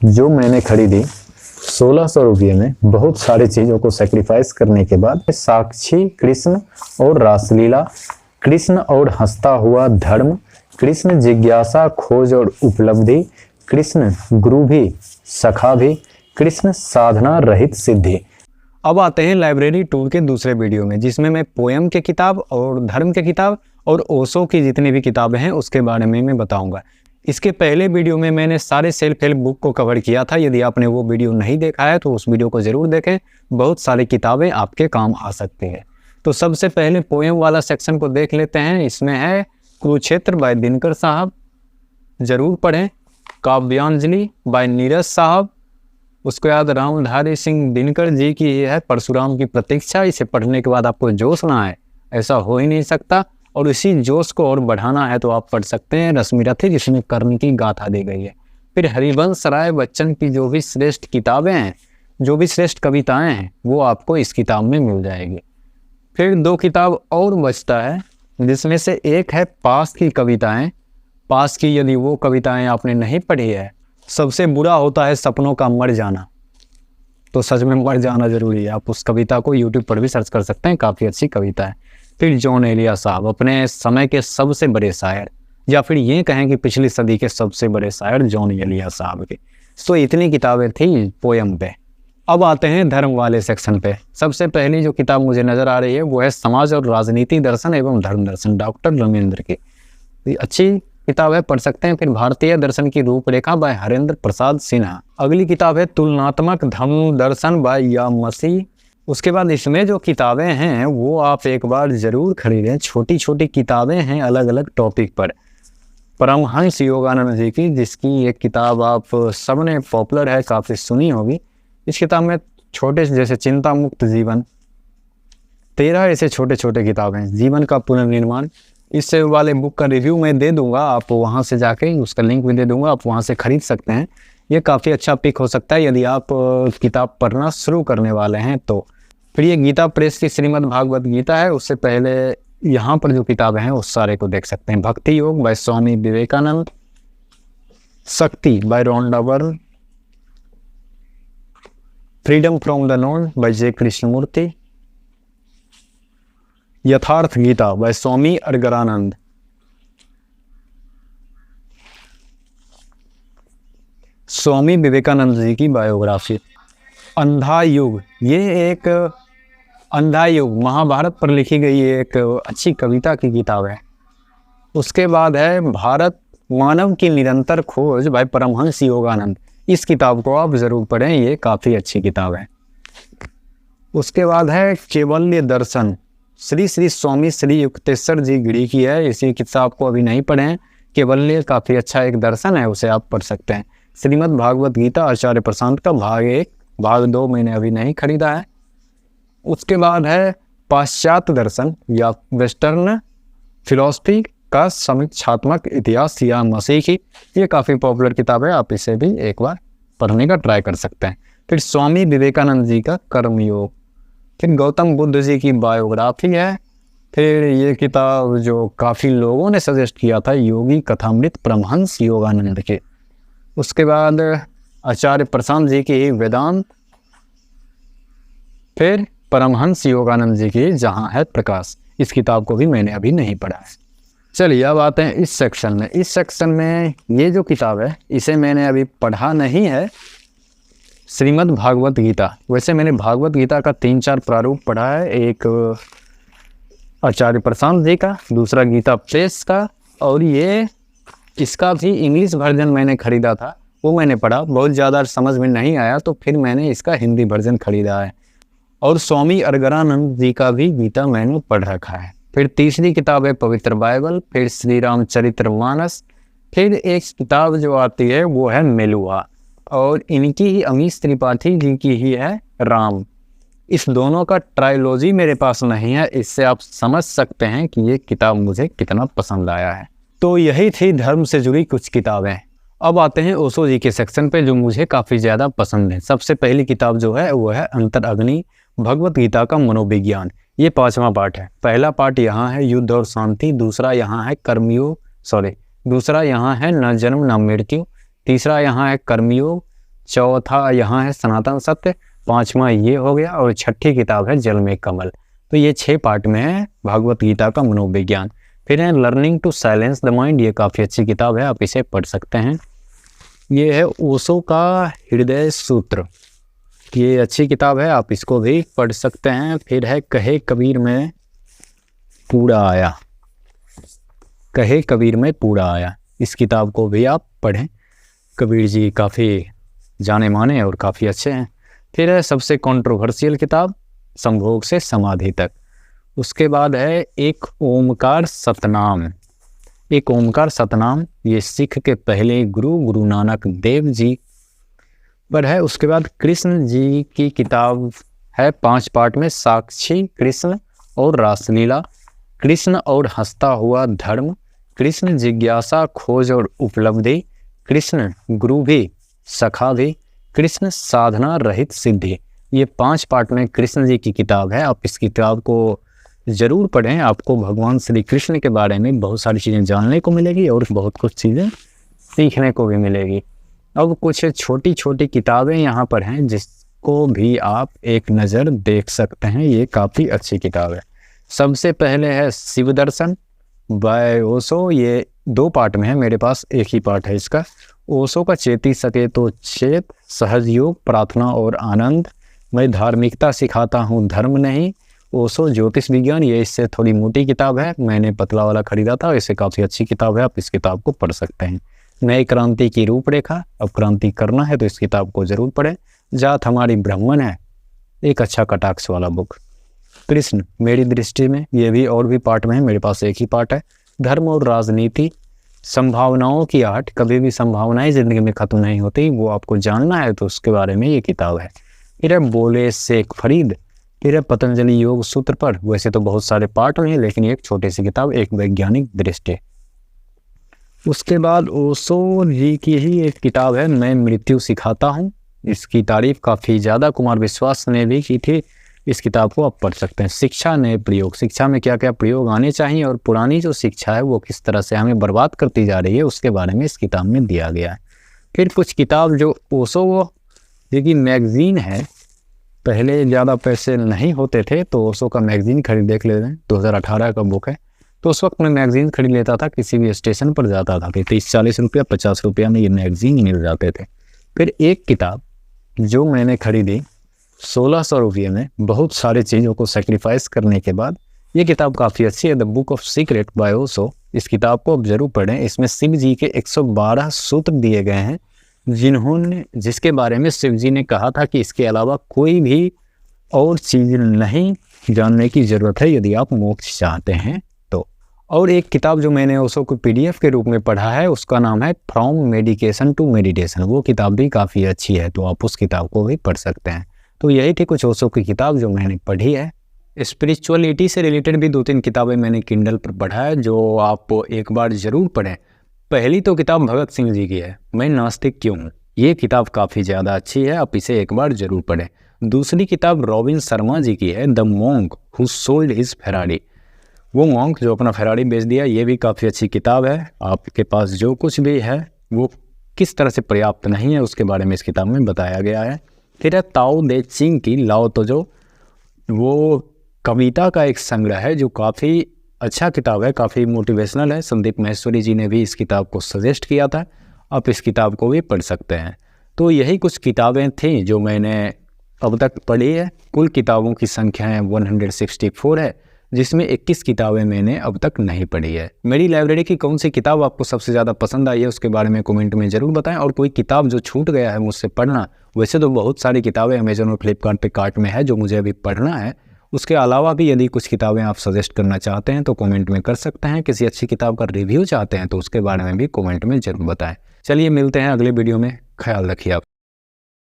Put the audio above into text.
जो मैंने खरीदी 1600 रुपये में, बहुत सारी चीज़ों को सेक्रीफाइस करने के बाद, साक्षी कृष्ण और रासलीला, कृष्ण और हंसता हुआ धर्म, कृष्ण जिज्ञासा खोज और उपलब्धि, कृष्ण गुरु भी सखा भी, कृष्ण साधना रहित सिद्धि। अब आते हैं लाइब्रेरी टूर के दूसरे वीडियो में, जिसमें मैं पोयम के किताब और धर्म के किताब और ओशो की जितनी भी किताबें हैं उसके बारे में मैं बताऊंगा। इसके पहले वीडियो में मैंने सारे सेल्फ हेल्प बुक को कवर किया था। यदि आपने वो वीडियो नहीं देखा है तो उस वीडियो को ज़रूर देखें, बहुत सारी किताबें आपके काम आ सकती हैं। तो सबसे पहले पोयम वाला सेक्शन को देख लेते हैं। इसमें है कुरुक्षेत्र बाय दिनकर साहब, ज़रूर पढ़ें। काव्यांजलि बाय नीरज साहब। उसके बाद रामधारी सिंह दिनकर जी की ये है परशुराम की प्रतीक्षा। इसे पढ़ने के बाद आपको जोश ना आए, ऐसा हो ही नहीं सकता, और इसी जोश को और बढ़ाना है तो आप पढ़ सकते हैं रश्मिरथी, जिसमें कर्ण की गाथा दी गई है। फिर हरिवंश राय बच्चन की जो भी श्रेष्ठ किताबें हैं, जो भी श्रेष्ठ कविताएं हैं, वो आपको इस किताब में मिल जाएगी। फिर 2 किताब और बचता है, जिसमें से एक है पास की कविताएं। पास की यदि वो कविताएं आपने नहीं पढ़ी है, सबसे बुरा होता है सपनों का मर जाना, तो सच में मर जाना जरूरी है। आप उस कविता को यूट्यूब पर भी सर्च कर सकते हैं, काफ़ी अच्छी कविता है। फिर जॉन एलिया साहब, अपने समय के सबसे बड़े शायर, या फिर ये कहें कि पिछली सदी के सबसे बड़े शायर जॉन एलिया साहब के। तो इतनी किताबें थी पोयम पे। अब आते हैं धर्म वाले सेक्शन पे। सबसे पहली जो किताब मुझे नज़र आ रही है वो है समाज और राजनीति दर्शन एवं धर्म दर्शन, डॉक्टर रमेंद्र की। अच्छी किताब है, पढ़ सकते हैं। फिर भारतीय दर्शन की रूपरेखा बाय हरेंद्र प्रसाद सिन्हा। अगली किताब है तुलनात्मक धर्म दर्शन बाय यामसी। उसके बाद इसमें जो किताबें हैं वो आप एक बार ज़रूर खरीदें। छोटी छोटी किताबें हैं अलग अलग टॉपिक पर। परमहंस योगानंद जी की, जिसकी एक किताब आप सबने पॉपुलर है, काफ़ी सुनी होगी। इस किताब में छोटे जैसे चिंता मुक्त जीवन, 13 ऐसे छोटे छोटे किताबें हैं। जीवन का पुनर्निर्माण, इस वाले बुक का रिव्यू मैं दे दूंगा, आप वहां से जाके उसका लिंक भी दे दूंगा, आप वहां से खरीद सकते हैं। ये काफ़ी अच्छा पिक हो सकता है यदि आप किताब पढ़ना शुरू करने वाले हैं तो। फिर ये गीता प्रेस की श्रीमद् भागवत गीता है। उससे पहले यहाँ पर जो किताबें हैं उस सारे को देख सकते हैं। भक्ति योग bye Swami Vivekananda, Shakti by Rhonda Byrne, freedom from the known by J Krishnamurti, Yatharth Geeta by Swami Adgadanand, Swami Vivekananda ji की बायोग्राफी, अंधा युग, ये एक अंधा युग महाभारत पर लिखी गई एक अच्छी कविता की किताब है। उसके बाद है भारत मानव की निरंतर खोज बाय परमहंस योगानंद। इस किताब को आप ज़रूर पढ़ें, ये काफ़ी अच्छी किताब है। उसके बाद है केवल्य दर्शन, श्री श्री स्वामी श्री युक्तेश्वर जी गिरी की है। इसी किताब को अभी नहीं पढ़ें, केवल्य काफ़ी अच्छा एक दर्शन है, उसे आप पढ़ सकते हैं। श्रीमद् भागवत गीता आचार्य प्रशांत का भाग 1, भाग 2 मैंने अभी नहीं खरीदा है। उसके बाद है पाश्चात्य दर्शन या वेस्टर्न फिलॉसफी का समीक्षात्मक इतिहास या मसीही। ये काफ़ी पॉपुलर किताब है, आप इसे भी एक बार पढ़ने का ट्राई कर सकते हैं। फिर स्वामी विवेकानंद जी का कर्मयोग, फिर गौतम बुद्ध जी की बायोग्राफी है। फिर ये किताब जो काफ़ी लोगों ने सजेस्ट किया था, योगी कथामृत परमहंस योगानंद के। उसके बाद आचार्य प्रशांत जी की वेदांत, फिर परमहंस योगानंद जी की जहाँ है प्रकाश। इस किताब को भी मैंने अभी नहीं पढ़ा है। चलिए अब आते हैं इस सेक्शन में। इस सेक्शन में ये जो किताब है इसे मैंने अभी पढ़ा नहीं है, श्रीमद् भागवत गीता। वैसे मैंने भागवत गीता का 3-4 प्रारूप पढ़ा है, एक आचार्य प्रशांत जी का, दूसरा गीता प्रेस का, और ये इसका भी इंग्लिश वर्जन मैंने खरीदा था, वो मैंने पढ़ा। बहुत ज़्यादा समझ में नहीं आया तो फिर मैंने इसका हिंदी वर्जन खरीदा है। और स्वामी अरगरानंद जी का भी गीता मैंने पढ़ रखा है। फिर तीसरी किताब है पवित्र बाइबल, फिर श्री रामचरितमानस, फिर एक किताब जो आती है वो है मेलुआ, और इनकी ही अमीश त्रिपाठी जी की ही है राम। इस दोनों का ट्रायोलॉजी मेरे पास नहीं है, इससे आप समझ सकते हैं कि ये किताब मुझे कितना पसंद आया है। तो यही थी धर्म से जुड़ी कुछ किताबें। अब आते हैं ओशो जी के सेक्शन पे, जो मुझे काफ़ी ज़्यादा पसंद है। सबसे पहली किताब जो है वो है अंतर अग्नि भगवत गीता का मनोविज्ञान। ये 5वां पार्ट है। पहला पार्ट यहाँ है युद्ध और शांति, दूसरा यहाँ है दूसरा यहाँ है न जन्म न मृत्यु, तीसरा यहाँ है कर्मयोग, चौथा यहाँ है सनातन सत्य, पांचवा ये हो गया, और छठी किताब है जल में कमल। तो ये 6 पार्ट में है भागवत गीता का मनोविज्ञान। फिर है learning to silence the mind, ये काफ़ी अच्छी किताब है, आप इसे पढ़ सकते हैं। ये है ओशो का हृदय सूत्र, ये अच्छी किताब है, आप इसको भी पढ़ सकते हैं। फिर है कहे कबीर में पूरा आया, कहे कबीर में पूरा आया, इस किताब को भी आप पढ़ें। कबीर जी काफ़ी जाने माने और काफ़ी अच्छे हैं। फिर है सबसे कंट्रोवर्शियल किताब संभोग से समाधि तक। उसके बाद है एक ओमकार सतनाम, एक ओमकार सतनाम, ये सिख के पहले गुरु नानक देव जी पर है। उसके बाद कृष्ण जी की किताब है 5 पार्ट में, साक्षी, कृष्ण और रासलीला, कृष्ण और हंसता हुआ धर्म, कृष्ण जिज्ञासा खोज और उपलब्धि, कृष्ण गुरु भी सखा भी, कृष्ण साधना रहित सिद्धि। ये 5 पार्ट में कृष्ण जी की किताब है, आप इस किताब को ज़रूर पढ़ें। आपको भगवान श्री कृष्ण के बारे में बहुत सारी चीज़ें जानने को मिलेगी और बहुत कुछ चीज़ें सीखने को भी मिलेगी। अब कुछ छोटी छोटी किताबें यहाँ पर हैं जिसको भी आप एक नज़र देख सकते हैं, ये काफ़ी अच्छी किताब है। सबसे पहले है शिव दर्शन बाय ओशो, ये 2 पार्ट में है, मेरे पास एक ही पार्ट है इसका। ओशो का चेती सके तो चेत, सहज योग, प्रार्थना और आनंद, मैं धार्मिकता सिखाता हूँ धर्म नहीं, ओशो ज्योतिष विज्ञान, ये इससे थोड़ी मोटी किताब है, मैंने पतला वाला खरीदा था, इससे काफ़ी अच्छी किताब है, आप इस किताब को पढ़ सकते हैं। नई क्रांति की रूपरेखा, अब क्रांति करना है तो इस किताब को ज़रूर पढ़ें। जात हमारी ब्राह्मण है, एक अच्छा कटाक्ष वाला बुक। कृष्ण मेरी दृष्टि में, ये भी और भी पार्ट में है, मेरे पास एक ही पार्ट है। धर्म और राजनीति, संभावनाओं की आर्ट, कभी भी संभावनाएं ज़िंदगी में ख़त्म नहीं होती, वो आपको जानना है तो उसके बारे में ये किताब है। फिर है बोले शेख फरीद, फिर है पतंजलि योग सूत्र पर, वैसे तो बहुत सारे पार्ट हैं लेकिन एक छोटी सी किताब, एक वैज्ञानिक दृष्टि। उसके बाद ओशो जी की ही एक किताब है मैं मृत्यु सिखाता हूँ, इसकी तारीफ काफ़ी ज़्यादा कुमार विश्वास ने भी की थी, इस किताब को आप पढ़ सकते हैं। शिक्षा नए प्रयोग, शिक्षा में क्या क्या प्रयोग आने चाहिए और पुरानी जो शिक्षा है वो किस तरह से हमें बर्बाद करती जा रही है उसके बारे में इस किताब में दिया गया है। फिर कुछ किताब जो ओशो जी की मैगज़ीन है, पहले ज़्यादा पैसे नहीं होते थे तो ओशो का मैगज़ीन खरीद देख लेते हैं, 2018 का बुक है, तो उस वक्त मैं मैगज़ीन खरीद लेता था, किसी भी स्टेशन पर जाता था तो 30-40 रुपया 50 रुपया में ये मैगज़ीन मिल जाते थे। फिर एक किताब जो मैंने खरीदी 1600 रुपये में, बहुत सारी चीज़ों को सेक्रीफाइस करने के बाद, ये किताब काफ़ी अच्छी है, the book of secret by Osho. इस किताब को आप ज़रूर पढ़ें, इसमें शिव जी के 112 सूत्र दिए गए हैं जिसके बारे में शिव जी ने कहा था कि इसके अलावा कोई भी और चीज़ नहीं जानने की ज़रूरत है यदि आप मोक्ष चाहते हैं तो। और एक किताब जो मैंने ओशो को PDF के रूप में पढ़ा है उसका नाम है फ्रॉम मेडिकेशन टू मेडिटेशन, वो किताब भी काफ़ी अच्छी है, तो आप उस किताब को भी पढ़ सकते हैं। तो यही थी कुछ ओशो की किताब जो मैंने पढ़ी है। स्पिरिचुअलिटी से रिलेटेड भी 2-3 किताबें मैंने किंडल पर पढ़ा है जो आप एक बार ज़रूर पढ़ें। पहली तो किताब भगत सिंह जी की है, मैं नास्तिक क्यों हूँ, ये किताब काफ़ी ज़्यादा अच्छी है, आप इसे एक बार ज़रूर पढ़ें। दूसरी किताब रॉबिन शर्मा जी की है, the monk who sold his Ferrari, वो मॉन्क जो अपना फेरारी बेच दिया, ये भी काफ़ी अच्छी किताब है। आपके पास जो कुछ भी है वो किस तरह से पर्याप्त नहीं है उसके बारे में इस किताब में बताया गया है। फिर है ताओ दे चिंग की लाओ तोजो, वो कविता का एक संग्रह है जो काफ़ी अच्छा किताब है, काफ़ी मोटिवेशनल है, संदीप महेश्वरी जी ने भी इस किताब को सजेस्ट किया था, आप इस किताब को भी पढ़ सकते हैं। तो यही कुछ किताबें थीं जो मैंने अब तक पढ़ी है। कुल किताबों की संख्या है 164 है, जिसमें 21 किताबें मैंने अब तक नहीं पढ़ी है। मेरी लाइब्रेरी की कौन सी किताब आपको सबसे ज़्यादा पसंद आई है उसके बारे में कमेंट में ज़रूर बताएं, और कोई किताब जो छूट गया है मुझसे पढ़ना, वैसे तो बहुत सारी किताबें अमेजन और फ्लिपकार्ट पे कार्ट में है जो मुझे अभी पढ़ना है, उसके अलावा भी यदि कुछ किताबें आप सजेस्ट करना चाहते हैं तो कमेंट में कर सकते हैं। किसी अच्छी किताब का रिव्यू चाहते हैं तो उसके बारे में भी कमेंट में ज़रूर बताएं। चलिए मिलते हैं अगले वीडियो में, ख्याल रखिए आप।